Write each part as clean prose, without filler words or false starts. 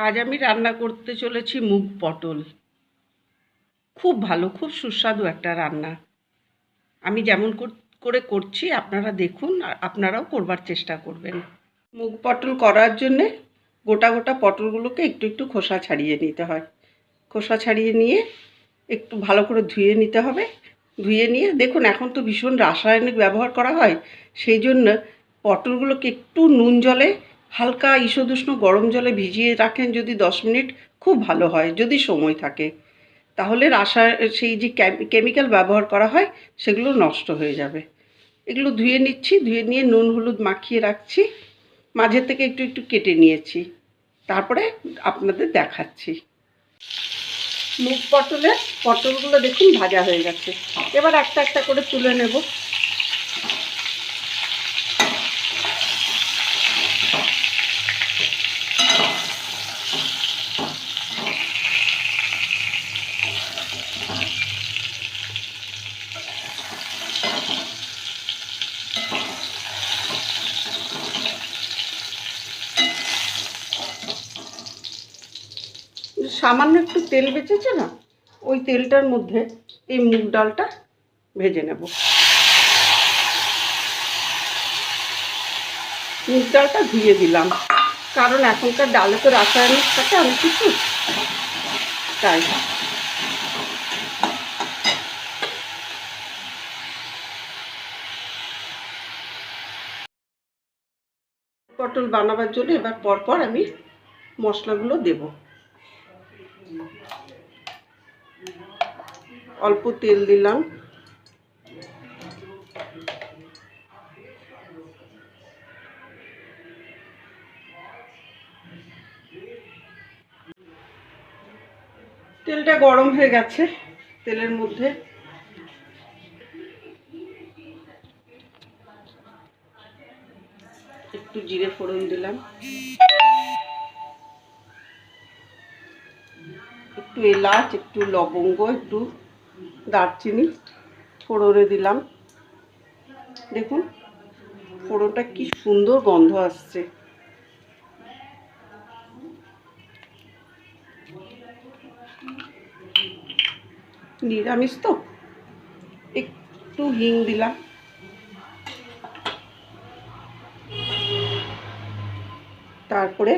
আজ আমি রান্না করতে চলেছি মুগ পটল। খুব ভালো, খুব সুস্বাদু একটা রান্না। আমি যেমন করে করছি আপনারা দেখুন আর আপনারাও করবার চেষ্টা করবেন। মুগ পটল করার জন্যে গোটা গোটা পটলগুলোকে একটু একটু খোসা ছাড়িয়ে নিতে হয়। খোসা ছাড়িয়ে নিয়ে একটু ভালো করে ধুয়ে নিতে হবে। ধুয়ে নিয়ে দেখুন, এখন তো ভীষণ রাসায়নিক ব্যবহার করা হয়, সেই জন্য পটলগুলোকে একটু নুন জলে, হালকা ঈষদুষ্ণ গরম জলে ভিজিয়ে রাখেন যদি 10 মিনিট, খুব ভালো হয় যদি সময় থাকে। তাহলে সেই যে কেমিক্যাল ব্যবহার করা হয় সেগুলো নষ্ট হয়ে যাবে। এগুলো ধুয়ে নিচ্ছি, ধুয়ে নিয়ে নুন হলুদ মাখিয়ে রাখছি। মাঝে থেকে একটু একটু কেটে নিয়েছি, তারপরে আপনাদের দেখাচ্ছি। মুগ পটলগুলো দেখুন ভাজা হয়ে গেছে। এবার একটা একটা করে তুলে নেব। সামান্য একটু তেল বেঁচেছে না, ওই তেলটার মধ্যে এই মুগ ডালটা ভেজে নেব। মুগ ডালটা ধুয়ে দিলাম, কারণ এখনকার ডালে তো রাসায়নিক থাকে অনেক কিছু, তাই। পটল বানাবার জন্য এবার পরপর আমি মশলাগুলো দেব। অল্প তেল দিলাম, তেলটা গরম হয়ে গেছে। তেলের মধ্যে একটু জিরে ফোড়ন দিলাম, একটু এলাচ, একটু লবঙ্গ, একটু দারচিনি ফোড়নে দিলাম। দেখুন ফোড়নটা কি সুন্দর গন্ধ আসছে। নিরামিষ তো একটু হিং দিলাম, তারপরে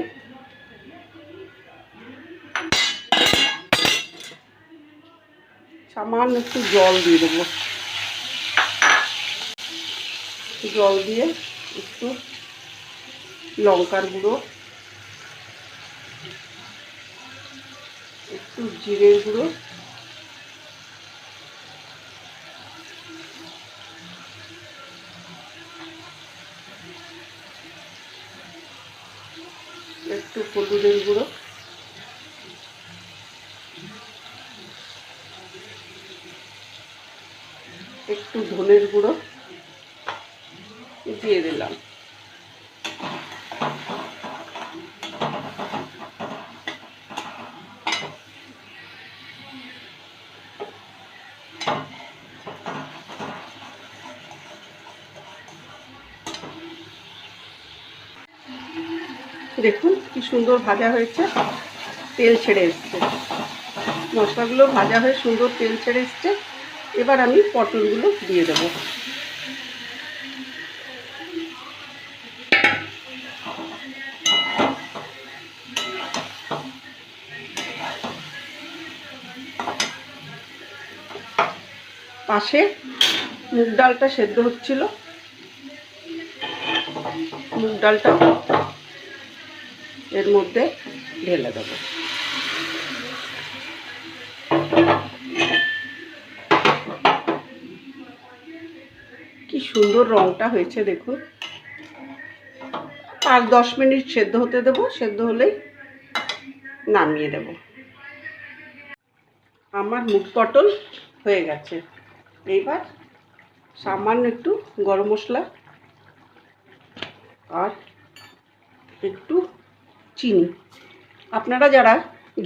সামান্য একটু জল দিয়ে দেবো। জল দিয়ে একটু লঙ্কার গুঁড়ো, একটু জিরের গুঁড়ো, একটু হলুদের গুঁড়ো, একটু ধনের গুঁড়ো দিয়ে দিলাম। দেখুন কি সুন্দর ভাজা হয়েছে, তেল ছেড়ে এসছে। মশলাগুলো ভাজা হয়ে সুন্দর তেল ছেড়ে এসছে। এবার আমি পটলগুলো দিয়ে দেবো। পাশে মুগ ডালটা সেদ্ধ হচ্ছিল, মুগ ডালটা এর মধ্যে ঢেলে দেবো। কি সুন্দর রংটা হয়েছে দেখুন। 5-10 মিনিট সেদ্ধ হতে দেবো, সেদ্ধ হলেই নামিয়ে দেব। আমার মুগ পটল হয়ে গেছে। এইবার সামান্য একটু গরম মশলা আর একটু চিনি, আপনারা যারা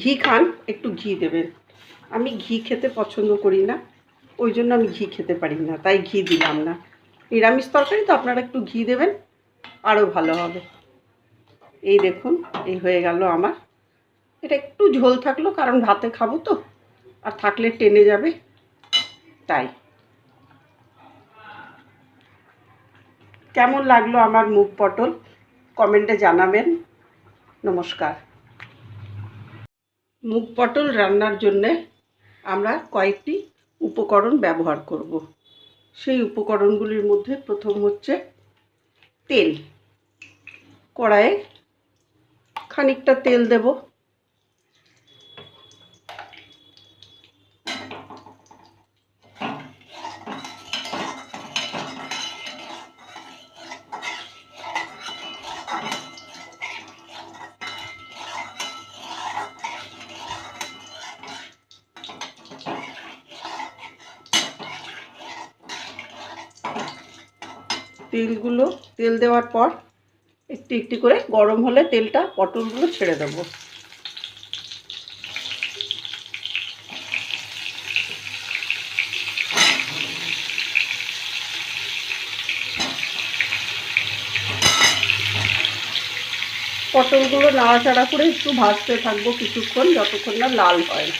ঘি খান একটু ঘি দেবেন। আমি ঘি খেতে পছন্দ করি না, ওই জন্য আমি ঘি খেতে পারি না, তাই ঘি দিলাম না। নিরামিষ তরকারি তো আপনারা একটু ঘি দেবেন, আরও ভালো হবে। এই দেখুন, এই হয়ে গেল আমার এটা একটু ঝোল থাকলো, কারণ ভাতে খাবো তো, আর থাকলে টেনে যাবে তাই। কেমন লাগলো আমার মুগ পটল কমেন্টে জানাবেন। নমস্কার। মুগ পটল রান্নার জন্যে আমরা কয়েকটি উপকরণ ব্যবহার করব। সেই উপকরণগুলির মধ্যে প্রথম হচ্ছে তেল। কড়াইয়ে খানিকটা তেল দেব। তেল দেওয়ার পর একটু একটু করে গরম হলে তেলটা পটলগুলো ছেড়ে দেব। পটলগুলো নাড়াচাড়া করে একটু ভাজতে থাকবো কিছুক্ষণ, যতক্ষণ না লাল হয়।